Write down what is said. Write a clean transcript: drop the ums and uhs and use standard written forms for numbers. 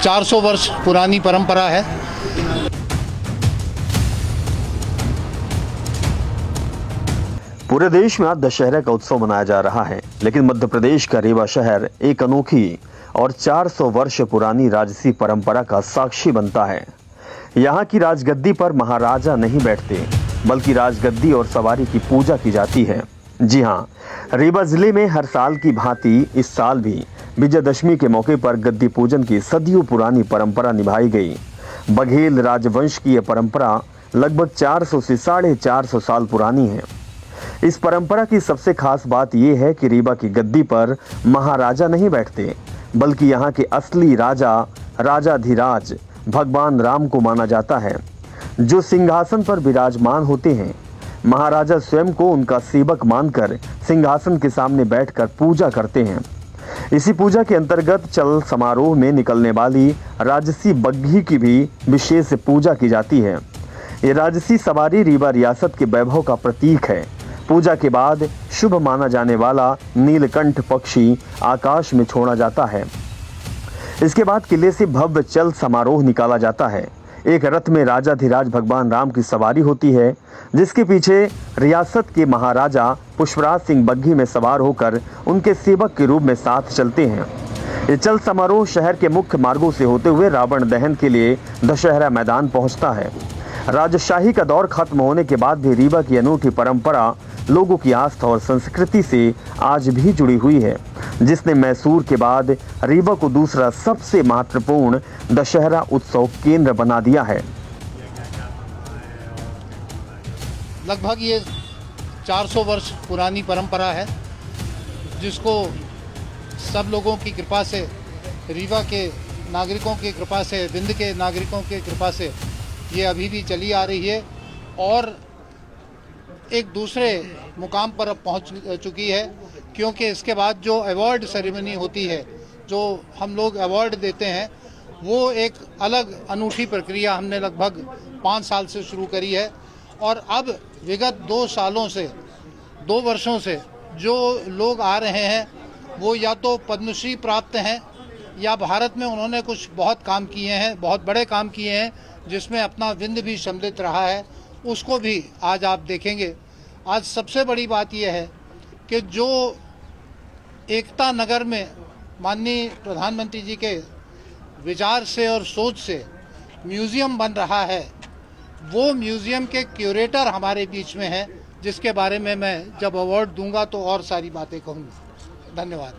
400 वर्ष पुरानी परंपरा है। पूरे देश में आज दशहरा का उत्सव मनाया जा रहा है, लेकिन मध्य प्रदेश का रीवा शहर एक अनोखी और 400 वर्ष पुरानी राजसी परंपरा का साक्षी बनता है। यहाँ की राजगद्दी पर महाराजा नहीं बैठते, बल्कि राजगद्दी और सवारी की पूजा की जाती है। जी हाँ, रीवा जिले में हर साल की भांति इस साल भी विजयदशमी के मौके पर गद्दी पूजन की सदियों पुरानी परंपरा निभाई गई। बघेल राजवंश की यह परंपरा लगभग 400 से 450 साल पुरानी है। इस परंपरा की सबसे खास बात यह है कि रीवा की गद्दी पर महाराजा नहीं बैठते, बल्कि यहाँ के असली राजा राजाधिराज भगवान राम को माना जाता है, जो सिंहासन पर विराजमान होते हैं। महाराजा स्वयं को उनका सेवक मानकर सिंहासन के सामने बैठकर पूजा करते हैं। इसी पूजा के अंतर्गत चल समारोह में निकलने वाली राजसी बग्घी की भी विशेष पूजा की जाती है। ये राजसी सवारी रीवा रियासत के वैभव का प्रतीक है। पूजा के बाद शुभ माना जाने वाला नीलकंठ पक्षी आकाश में छोड़ा जाता है। इसके बाद किले से भव्य चल समारोह निकाला जाता है। एक रथ में राजाधिराज भगवान राम की सवारी होती है, जिसके पीछे रियासत के महाराजा पुष्पराज सिंह बग्घी में सवार होकर उनके सेवक के रूप में साथ चलते हैं। ये चल समारोह शहर के मुख्य मार्गों से होते हुए रावण दहन के लिए दशहरा मैदान पहुंचता है। राजशाही का दौर खत्म होने के बाद भी रीवा की अनूठी परंपरा लोगों की आस्था और संस्कृति से आज भी जुड़ी हुई है, जिसने मैसूर के बाद रीवा को दूसरा सबसे महत्वपूर्ण दशहरा उत्सव केंद्र बना दिया है। लगभग ये 400 वर्ष पुरानी परंपरा है, जिसको सब लोगों की कृपा से, रीवा के नागरिकों की कृपा से, विंध्य के नागरिकों की कृपा से ये अभी भी चली आ रही है और एक दूसरे मुकाम पर अब पहुंच चुकी है। क्योंकि इसके बाद जो अवार्ड सेरेमनी होती है, जो हम लोग अवार्ड देते हैं, वो एक अलग अनूठी प्रक्रिया हमने लगभग 5 साल से शुरू करी है। और अब विगत 2 वर्षों से जो लोग आ रहे हैं, वो या तो पद्मश्री प्राप्त हैं या भारत में उन्होंने कुछ बहुत काम किए हैं, बहुत बड़े काम किए हैं, जिसमें अपना विंध्य भी सम्मिलित रहा है। उसको भी आज आप देखेंगे। आज सबसे बड़ी बात यह है कि जो एकता नगर में माननीय प्रधानमंत्री जी के विचार से और सोच से म्यूज़ियम बन रहा है, वो म्यूज़ियम के क्यूरेटर हमारे बीच में हैं, जिसके बारे में मैं जब अवार्ड दूंगा तो और सारी बातें कहूँगा। धन्यवाद।